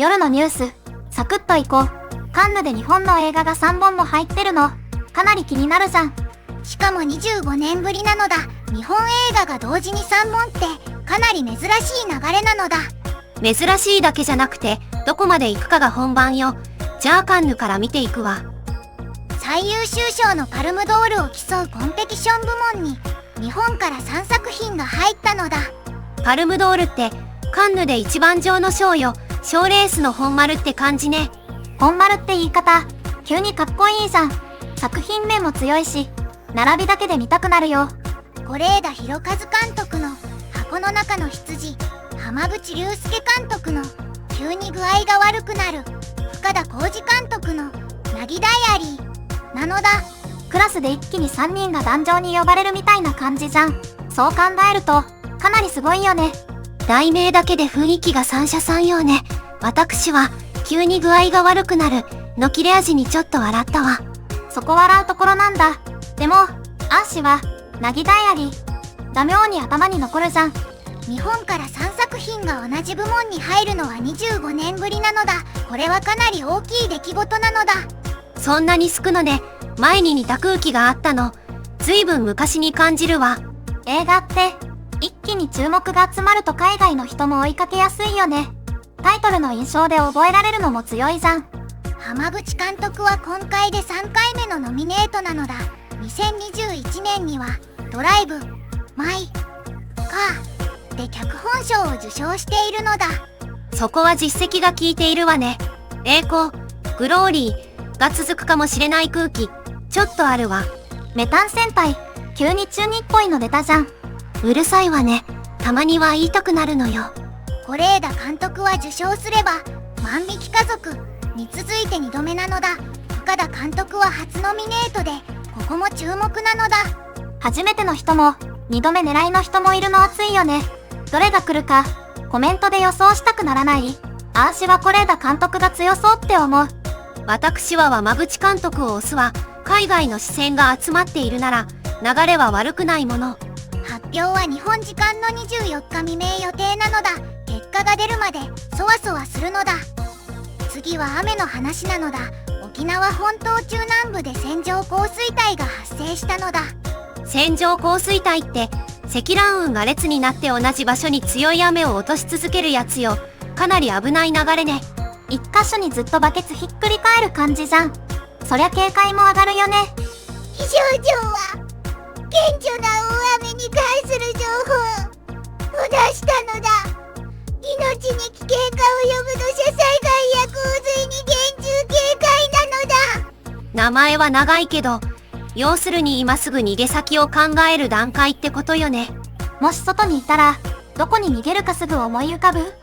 夜のニュース、サクッといこう。カンヌで日本の映画が3本も入ってるの。かなり気になるじゃん。しかも25年ぶりなのだ。日本映画が同時に3本ってかなり珍しい流れなのだ。珍しいだけじゃなくて、どこまで行くかが本番よ。じゃあカンヌから見ていくわ。最優秀賞のパルムドールを競うコンペティション部門に日本から3作品が入ったのだ。パルムドールってカンヌで一番上の賞よ。賞レースの本丸って感じね。本丸って言い方、急にかっこいいじゃん。作品名も強いし、並びだけで見たくなるよ。是枝裕和監督の箱の中の羊、浜口竜介監督の急に具合が悪くなる、深田浩二監督のなぎダイアリーなのだ。クラスで一気に3人が壇上に呼ばれるみたいな感じじゃん。そう考えるとかなりすごいよね。題名だけで雰囲気が三者三様ね。私は急に具合が悪くなるの切れ味にちょっと笑ったわ。そこ笑うところなんだ。でもアーシはなぎダイアリーが妙に頭に残るじゃん。日本から3作品が同じ部門に入るのは25年ぶりなのだ。これはかなり大きい出来事なのだ。そんなにすくのね。前に似た空気があったの。ずいぶん昔に感じるわ。映画って一気に注目が集まると海外の人も追いかけやすいよね。タイトルの印象で覚えられるのも強いじゃん。浜口監督は今回で3回目のノミネートなのだ。2021年にはドライブ・マイ・カーで脚本賞を受賞しているのだ。そこは実績が効いているわね。栄光、グローリーが続くかもしれない空気、ちょっとあるわ。メタン戦隊、急に中二っぽいの出たじゃん。うるさいわね。たまには言いたくなるのよ。是枝監督は受賞すれば万引き家族に続いて2度目なのだ。深田監督は初ノミネートでここも注目なのだ。初めての人も2度目狙いの人もいるの熱いよね。どれが来るかコメントで予想したくならない？アーシは是枝監督が強そうって思う。私は山口監督を推すわ。海外の視線が集まっているなら流れは悪くないもの。発表は日本時間の24日未明予定なのだ。結果が出るまでそわそわするのだ。次は雨の話なのだ。沖縄本島中南部で線状降水帯が発生したのだ。線状降水帯って積乱雲が列になって同じ場所に強い雨を落とし続けるやつよ。かなり危ない流れね。一箇所にずっとバケツひっくり返る感じじゃん。そりゃ警戒も上がるよね。気象庁は顕著な大雨に関する情報を出したのだ。命に危険が及ぶ土砂災害や洪水に厳重警戒なのだ。名前は長いけど、要するに今すぐ逃げ先を考える段階ってことよね。もし外にいたらどこに逃げるかすぐ思い浮かぶ？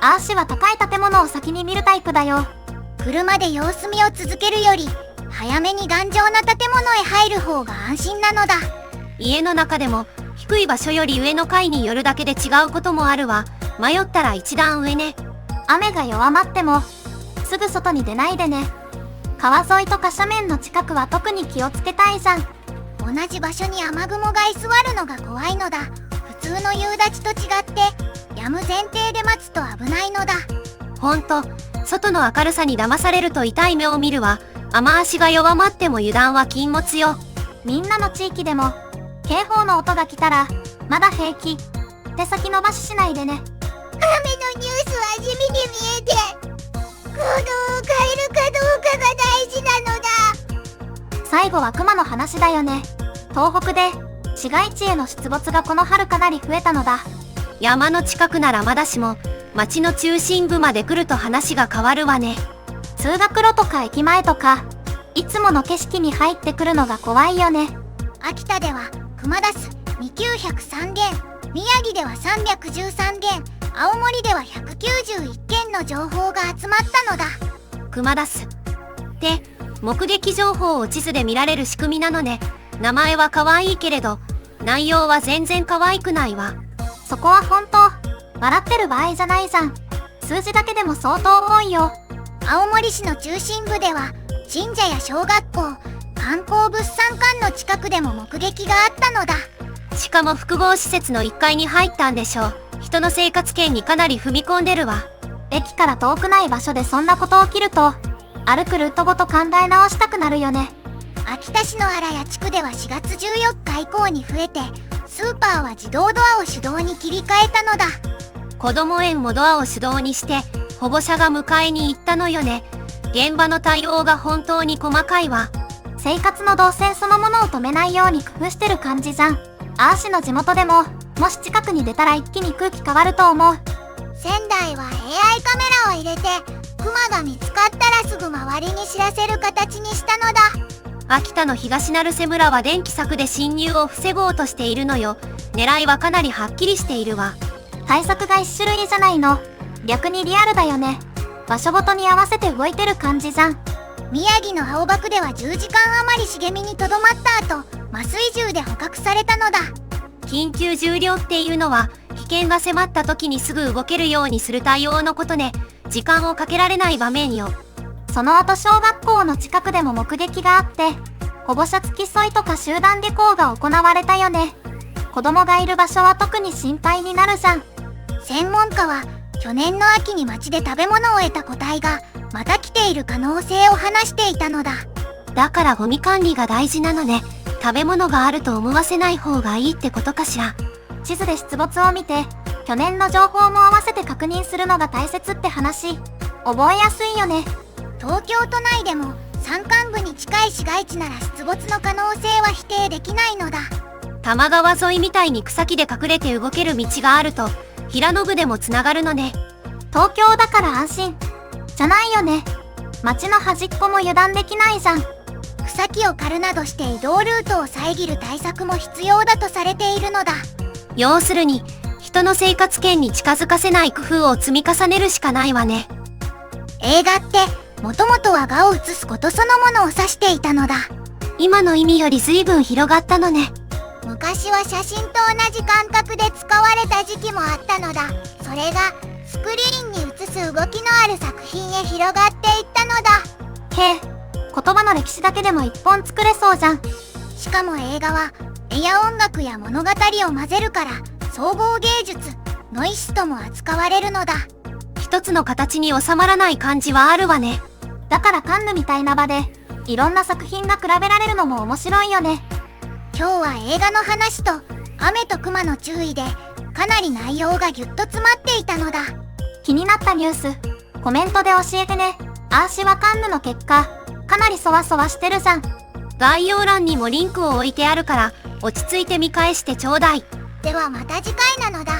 アーシは高い建物を先に見るタイプだよ。車で様子見を続けるより早めに頑丈な建物へ入る方が安心なのだ。家の中でも低い場所より上の階によるだけで違うこともあるわ。迷ったら一段上ね。雨が弱まってもすぐ外に出ないでね。川沿いとか斜面の近くは特に気をつけたいじゃん。同じ場所に雨雲が居座るのが怖いのだ。普通の夕立と違って止む前提で待つと危ないのだ。ほんと、外の明るさに騙されると痛い目を見るわ。雨足が弱まっても油断は禁物よ。みんなの地域でも警報の音が来たらまだ平気。手先伸ばししないでね。雨のニュースは地味に見えて行動を変えるかどうかが大事なのだ。最後は熊の話だよね。東北で市街地への出没がこの春かなり増えたのだ。山の近くならまだしも町の中心部まで来ると話が変わるわね。通学路とか駅前とかいつもの景色に入ってくるのが怖いよね。秋田では熊出す2903件、宮城では313件、青森では191件の情報が集まったのだ。熊出すって目撃情報を地図で見られる仕組みなのね。名前は可愛いけれど内容は全然可愛くないわ。そこは本当笑ってる場合じゃないじゃん。数字だけでも相当多いよ。青森市の中心部では神社や小学校、観光物産館の近くでも目撃があったのだ。しかも複合施設の1階に入ったんでしょう。人の生活圏にかなり踏み込んでるわ。駅から遠くない場所でそんなこと起きると、歩くルートごと考え直したくなるよね。秋田市の荒谷地区では4月14日以降に増えて、スーパーは自動ドアを手動に切り替えたのだ。こども園もドアを手動にして保護者が迎えに行ったのよね。現場の対応が本当に細かいわ。生活の動線そのものを止めないように工夫してる感じじゃん。あーしの地元でも、もし近くに出たら一気に空気変わると思う。仙台は AI カメラを入れて、クマが見つかったらすぐ周りに知らせる形にしたのだ。秋田の東成瀬村は電気柵で侵入を防ごうとしているのよ。狙いはかなりはっきりしているわ。対策が一種類じゃないの。逆にリアルだよね。場所ごとに合わせて動いてる感じじゃん。宮城の青葉区では10時間余り茂みにとどまった後、麻酔銃で捕獲されたのだ。緊急重量っていうのは、危険が迫った時にすぐ動けるようにする対応のことね。時間をかけられない場面よ。その後小学校の近くでも目撃があって、保護者付き添いとか集団下校が行われたよね。子供がいる場所は特に心配になるじゃん。専門家は、去年の秋に町で食べ物を得た個体が、また来ている可能性を話していたのだ。だからゴミ管理が大事なのね。食べ物があると思わせない方がいいってことかしら。地図で出没を見て、去年の情報も合わせて確認するのが大切って話。覚えやすいよね。東京都内でも山間部に近い市街地なら出没の可能性は否定できないのだ。多摩川沿いみたいに草木で隠れて動ける道があると平野部でもつながるのね。東京だから安心じゃないよね。街の端っこも油断できないじゃん。草木を刈るなどして移動ルートを遮る対策も必要だとされているのだ。要するに人の生活圏に近づかせない工夫を積み重ねるしかないわね。映画ってもともとは画を映すことそのものを指していたのだ。今の意味より随分広がったのね。昔は写真と同じ感覚で使われた時期もあったのだ。それがスクリーンに映す動きのある作品へ広がっていったのだ。へえ、言葉の歴史だけでも一本作れそうじゃん。しかも映画は絵や音楽や物語を混ぜるから総合芸術、ノイシスとも扱われるのだ。一つの形に収まらない感じはあるわね。だからカンヌみたいな場でいろんな作品が比べられるのも面白いよね。今日は映画の話と雨と熊の注意でかなり内容がぎゅっと詰まっていたのだ。気になったニュースコメントで教えてね。あーしはカンヌの結果かなりそわそわしてるじゃん。概要欄にもリンクを置いてあるから落ち着いて見返してちょうだい。ではまた次回なのだ。